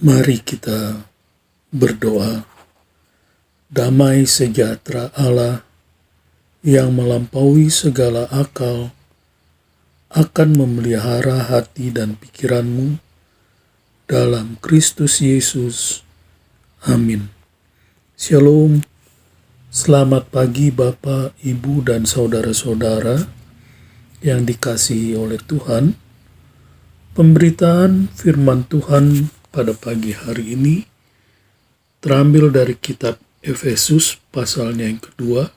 Mari kita berdoa. Damai sejahtera Allah yang melampaui segala akal akan memelihara hati dan pikiranmu dalam Kristus Yesus. Amin. Shalom. Selamat pagi Bapak, Ibu, dan saudara-saudara yang dikasihi oleh Tuhan. Pemberitaan firman Tuhan pada pagi hari ini terambil dari kitab Efesus pasalnya yang kedua,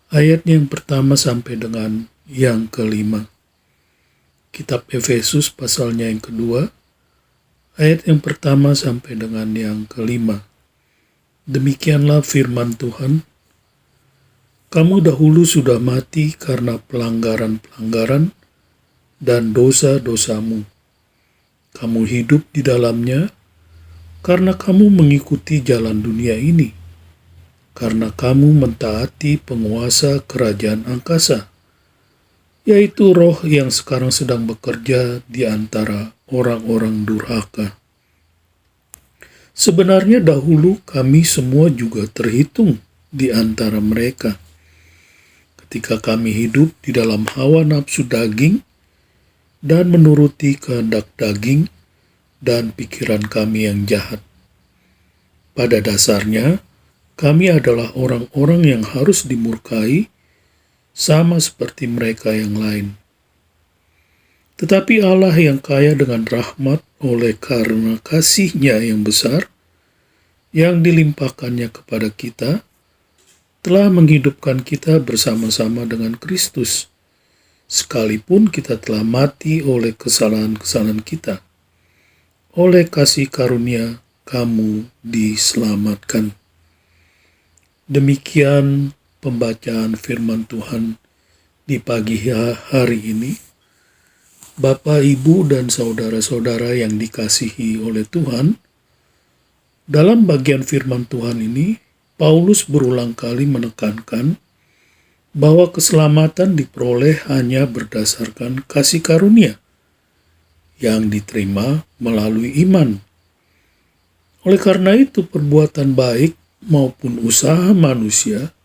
ayatnya yang pertama sampai dengan yang kelima. Kitab Efesus pasalnya yang kedua, ayat yang pertama sampai dengan yang kelima. Demikianlah firman Tuhan. Kamu dahulu sudah mati karena pelanggaran-pelanggaran dan dosa-dosamu. Kamu hidup di dalamnya karena kamu mengikuti jalan dunia ini, karena kamu mentaati penguasa kerajaan angkasa, yaitu roh yang sekarang sedang bekerja di antara orang-orang durhaka. Sebenarnya dahulu kami semua juga terhitung di antara mereka, ketika kami hidup di dalam hawa nafsu daging dan menuruti kehendak daging dan pikiran kami yang jahat. Pada dasarnya, kami adalah orang-orang yang harus dimurkai, sama seperti mereka yang lain. Tetapi Allah yang kaya dengan rahmat oleh karena kasih-Nya yang besar, yang dilimpahkannya kepada kita, telah menghidupkan kita bersama-sama dengan Kristus, sekalipun kita telah mati oleh kesalahan-kesalahan kita. Oleh kasih karunia kamu diselamatkan. Demikian pembacaan firman Tuhan di pagi hari ini. Bapak, Ibu, dan saudara-saudara yang dikasihi oleh Tuhan, dalam bagian firman Tuhan ini, Paulus berulang kali menekankan bahwa keselamatan diperoleh hanya berdasarkan kasih karunia yang diterima melalui iman. Oleh karena itu, perbuatan baik maupun usaha manusia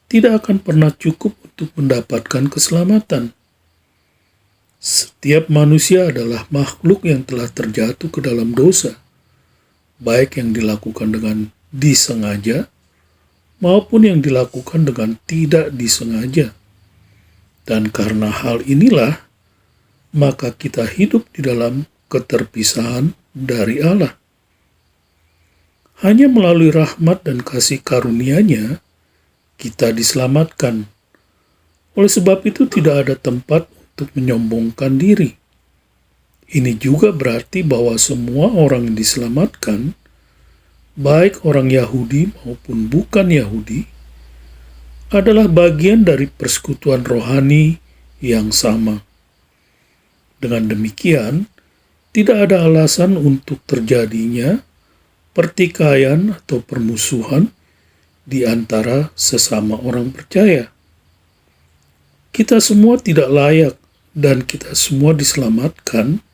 tidak akan pernah cukup untuk mendapatkan keselamatan. Setiap manusia adalah makhluk yang telah terjatuh ke dalam dosa, baik yang dilakukan dengan disengaja maupun yang dilakukan dengan tidak disengaja. Dan karena hal inilah, maka kita hidup di dalam keterpisahan dari Allah. Hanya melalui rahmat dan kasih karunia-Nya, kita diselamatkan. Oleh sebab itu tidak ada tempat untuk menyombongkan diri. Ini juga berarti bahwa semua orang yang diselamatkan, baik orang Yahudi maupun bukan Yahudi, adalah bagian dari persekutuan rohani yang sama. Dengan demikian, tidak ada alasan untuk terjadinya pertikaian atau permusuhan di antara sesama orang percaya. Kita semua tidak layak dan kita semua diselamatkan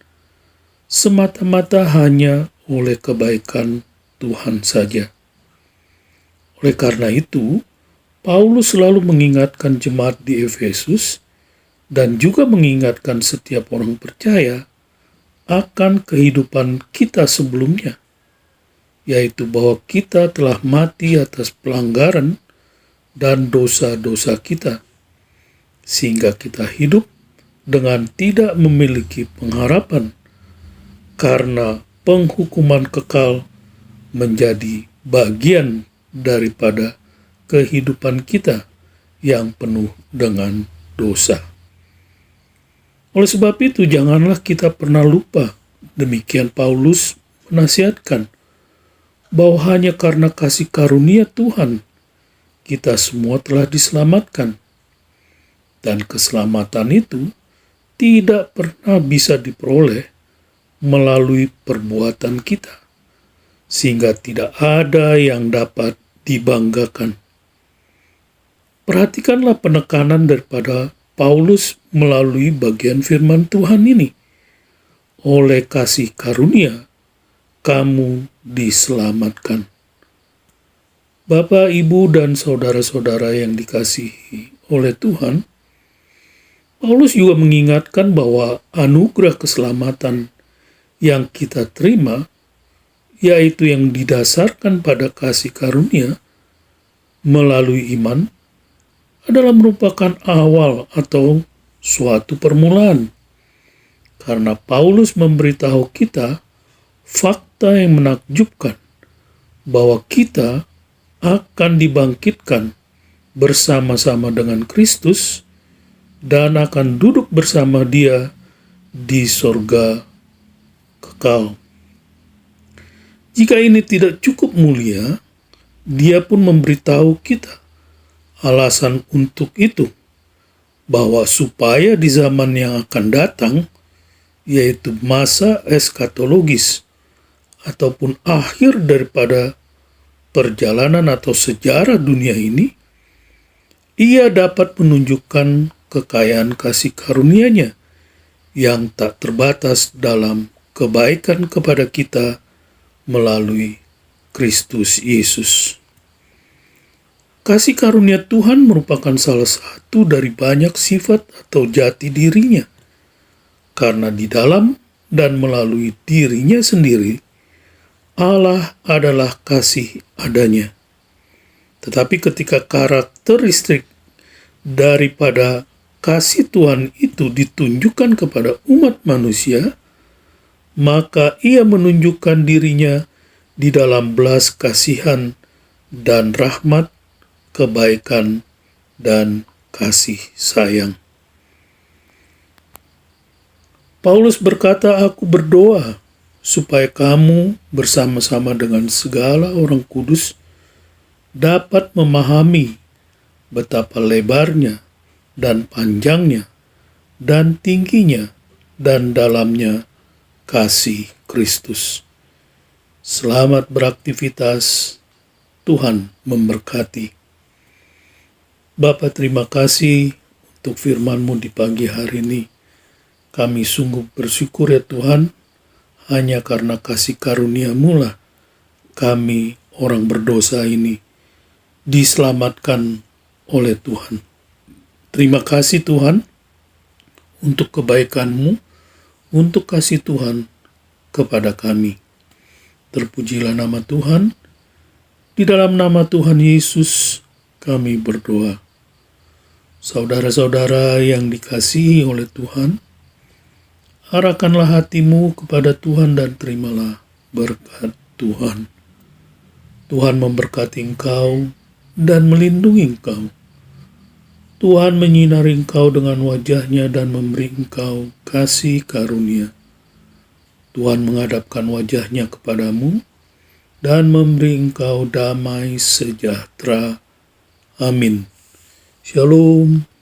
semata-mata hanya oleh kebaikan Tuhan saja. Oleh karena itu, Paulus selalu mengingatkan jemaat di Efesus dan juga mengingatkan setiap orang percaya akan kehidupan kita sebelumnya, yaitu bahwa kita telah mati atas pelanggaran dan dosa-dosa kita, sehingga kita hidup dengan tidak memiliki pengharapan, karena penghukuman kekal menjadi bagian daripada kehidupan kita yang penuh dengan dosa. Oleh sebab itu, janganlah kita pernah lupa, demikian Paulus menasihatkan, bahwa hanya karena kasih karunia Tuhan, kita semua telah diselamatkan. Dan keselamatan itu tidak pernah bisa diperoleh melalui perbuatan kita, sehingga tidak ada yang dapat dibanggakan. Perhatikanlah penekanan daripada Paulus melalui bagian firman Tuhan ini. Oleh kasih karunia, kamu diselamatkan. Bapak, Ibu, dan saudara-saudara yang dikasihi oleh Tuhan, Paulus juga mengingatkan bahwa anugerah keselamatan yang kita terima, yaitu yang didasarkan pada kasih karunia melalui iman, adalah merupakan awal atau suatu permulaan. Karena Paulus memberitahu kita fakta yang menakjubkan bahwa kita akan dibangkitkan bersama-sama dengan Kristus dan akan duduk bersama Dia di sorga kekal. Jika ini tidak cukup mulia, Dia pun memberitahu kita alasan untuk itu, bahwa supaya di zaman yang akan datang, yaitu masa eskatologis ataupun akhir daripada perjalanan atau sejarah dunia ini, Ia dapat menunjukkan kekayaan kasih karunia-Nya yang tak terbatas dalam kebaikan kepada kita melalui Kristus Yesus. Kasih karunia Tuhan merupakan salah satu dari banyak sifat atau jati dirinya, karena di dalam dan melalui dirinya sendiri, Allah adalah kasih adanya. Tetapi ketika karakteristik daripada kasih Tuhan itu ditunjukkan kepada umat manusia, maka Ia menunjukkan dirinya di dalam belas kasihan dan rahmat, kebaikan, dan kasih sayang. Paulus berkata, "Aku berdoa supaya kamu bersama-sama dengan segala orang kudus dapat memahami betapa lebarnya dan panjangnya dan tingginya dan dalamnya kasih Kristus." Selamat beraktivitas, Tuhan memberkati. Bapa, terima kasih untuk firman-Mu di pagi hari ini. Kami sungguh bersyukur ya Tuhan, hanya karena kasih karunia-Mu lah kami orang berdosa ini diselamatkan oleh Tuhan. Terima kasih Tuhan untuk kebaikan-Mu, untuk kasih Tuhan kepada kami. Terpujilah nama Tuhan. Di dalam nama Tuhan Yesus kami berdoa. Saudara-saudara yang dikasihi oleh Tuhan, arahkanlah hatimu kepada Tuhan dan terimalah berkat Tuhan. Tuhan memberkati engkau dan melindungi engkau. Tuhan menyinari engkau dengan wajah-Nya dan memberi engkau kasih karunia. Tuhan menghadapkan wajah-Nya kepadamu dan memberi engkau damai sejahtera. Amin. Shalom.